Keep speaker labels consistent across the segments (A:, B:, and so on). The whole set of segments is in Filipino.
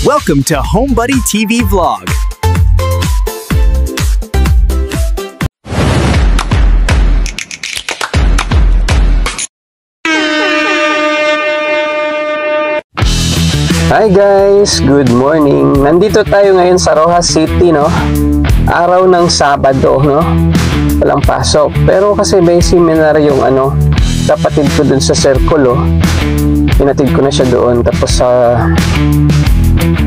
A: Welcome to HomeBuddy TV Vlog.
B: Hi guys, good morning. Nandito tayo ngayon sa Roxas City, no? Araw ng Sabado, no? Walang pasok. Pero kasi may seminar yung kapatid ko dun sa Circle, Pinatid ko na siya doon. Tapos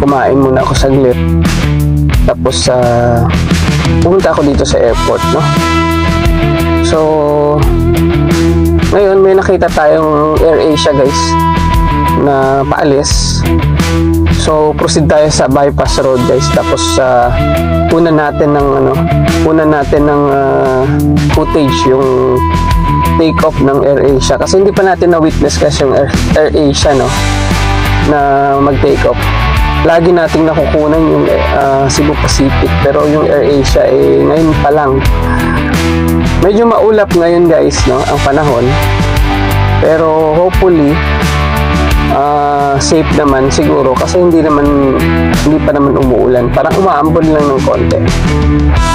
B: kumain muna ako saglit. Tapos pumunta ako dito sa airport, no? So ngayon may nakita tayong AirAsia, guys, na paalis. So proceed tayo sa bypass road, guys. Tapos una natin ng footage yung take off ng AirAsia, kasi hindi pa natin na witness kasi yung AirAsia, no, na mag take off. Lagi nating nakukunan yung Cebu Pacific, pero yung AirAsia ngayon pa lang. Medyo maulap ngayon, guys, no, ang panahon, pero hopefully safe naman siguro, kasi hindi pa naman umuulan, parang umaambon lang ng konti.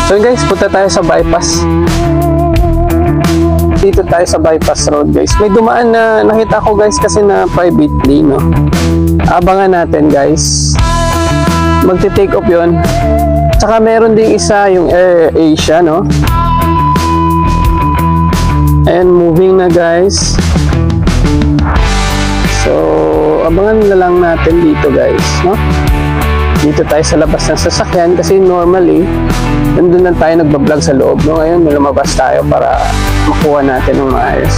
B: So guys, punta tayo sa bypass. Dito tayo sa bypass road, guys. May dumaan na nakita ko, guys, kasi na privately, no. Abangan natin, guys. Magte-take off yun. Tsaka meron ding isa, yung AirAsia, no. And moving na, guys. So abangan na lang natin dito, guys, no? Dito tayo sa labas ng sasakyan, kasi normally nandun lang tayo nagbablog sa loob, no? Ngayon lumabas tayo para makuha natin ng maayos.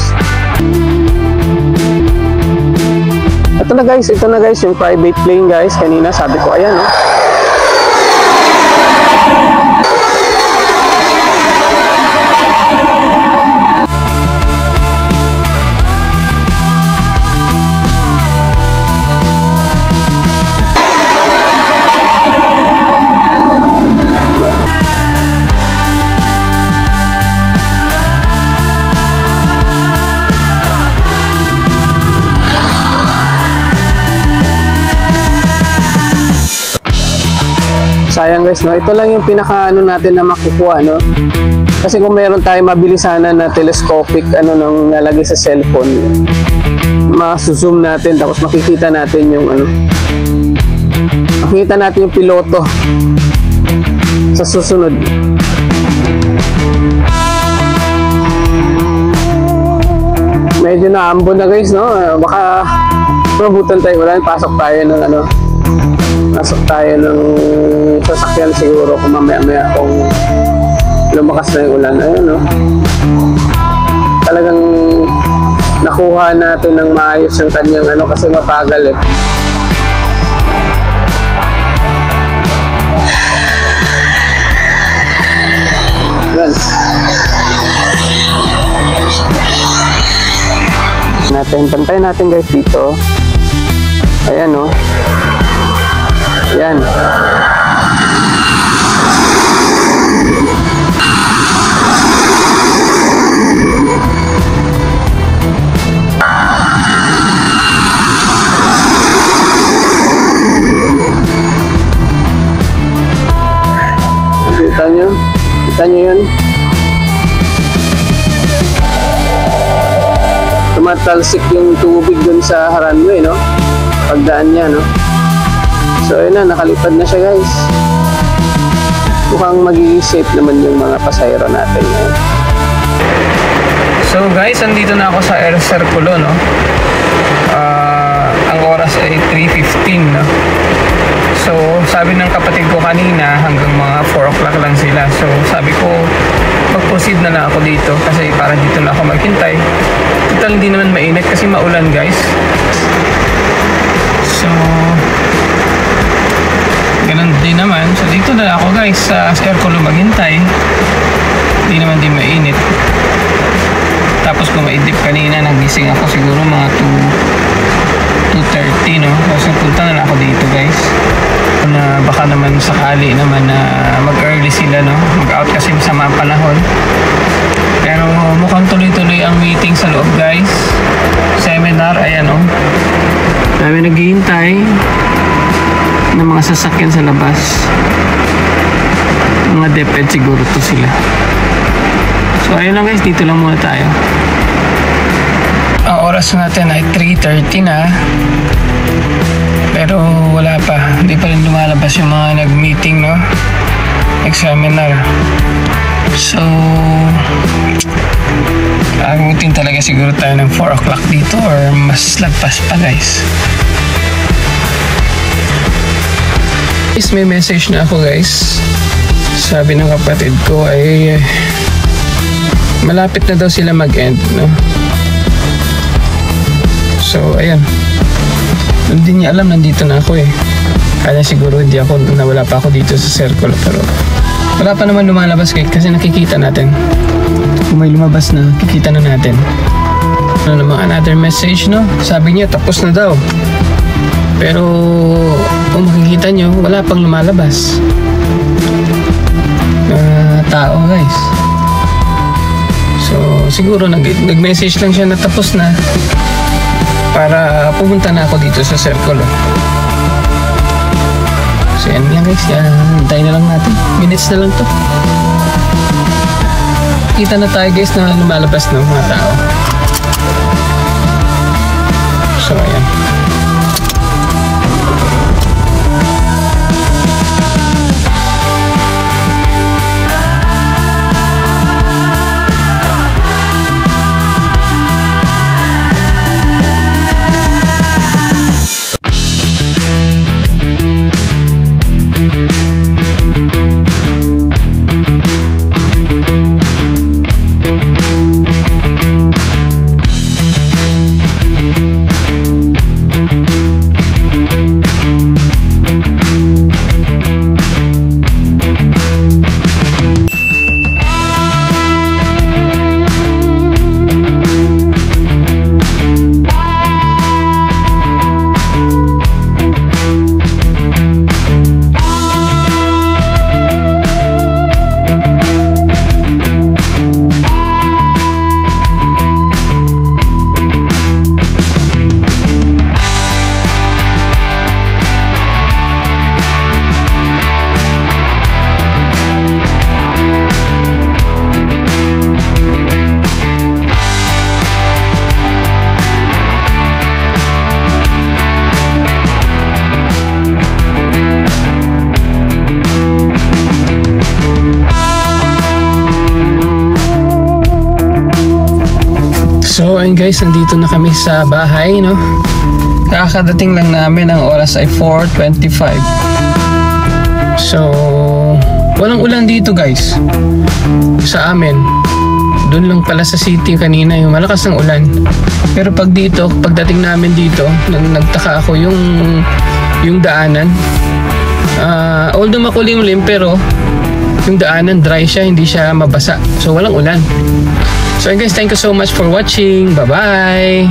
B: Ito na, guys, yung private plane, guys. Kanina sabi ko, ayan, no? Sayang, guys, no? Ito lang yung pinaka natin na makukuha, no? Kasi kung meron tayo mabili sana na telescopic nang nalagay sa cellphone, ma-zoom natin, tapos makikita natin yung makikita natin yung piloto sa susunod. Medyo naambon na, guys, no? Baka mabutan tayo, pasok tayo ng sasakyan siguro kung mamaya kung lumakas na yung ulan. Ayun, no? Talagang nakuha natin ng maayos yung kanyang kasi mapagal, Yan. Pantayin natin, guys, dito. Ayan, no? Yan. Kita nyo yun? Tumatalsik yung tubig dun sa runway, no? Pagdaan niya, no? So ayun na, nakalipad na siya, guys. Mukhang magiging safe naman yung mga pasahero natin ngayon. So guys, andito na ako sa Air Circle, no? Ang oras ay 3:15, no? So sabi ng kapatid ko kanina, hanggang mga 4 o'clock lang sila. So sabi ko, mag-proceed na lang ako dito, kasi para dito na ako maghintay. Total hindi naman mainit kasi maulan, guys. So ganun din naman. So dito na ako, guys, sa Circle maghintay. Hindi naman din mainit. Tapos kung maidip kanina, nagising ako siguro mga 2:30, no? Kasi punta na ako dito, guys. Na baka naman sakali naman na mag-early sila, no? Mag-out kasi sa mga panahon. Pero mukhang tuloy-tuloy ang meeting sa loob, guys. Seminar, ayan, oh. Dami naghihintay. ng mga sasakyan sa labas. Mga DepEd siguro to sila. So ayun lang guys, dito lang muna tayo. Ang oras natin ay 3:30 na. Pero wala pa, hindi pa rin lumalabas yung mga nag-meeting, no? Examiner. So agutin talaga siguro tayo ng 4 o'clock dito or mas lagpas pa guys. May message na ako guys. Sabi ng kapatid ko ay malapit na daw sila mag-end, no? So ayan, hindi niya alam nandito na ako eh. Kaya siguro hindi ako, nawala pa ako dito sa circle, pero wala pa naman lumalabas kasi nakikita natin. Kung may lumabas na, kikita na natin. Ano naman, another message, no? Sabi niya tapos na daw, pero kung makikita nyo, wala pang lumalabas na tao guys. So siguro nag-message lang siya na tapos na para pumunta na ako dito sa circle. So yan lang guys, hintayin na lang natin, minutes na lang to. Kita na tayo guys na lumalabas ng mga tao. So ayan. So ayun guys, nandito na kami sa bahay, no? Kakadating lang namin, ang oras ay 4:25. So walang ulan dito guys sa amin. Doon lang pala sa city kanina yung malakas ng ulan. Pero pag dito, pagdating namin dito, nagtaka ako yung daanan. Although makulimlim, pero yung daanan dry siya, hindi siya mabasa. So walang ulan. So guys, thank you so much for watching. Bye-bye!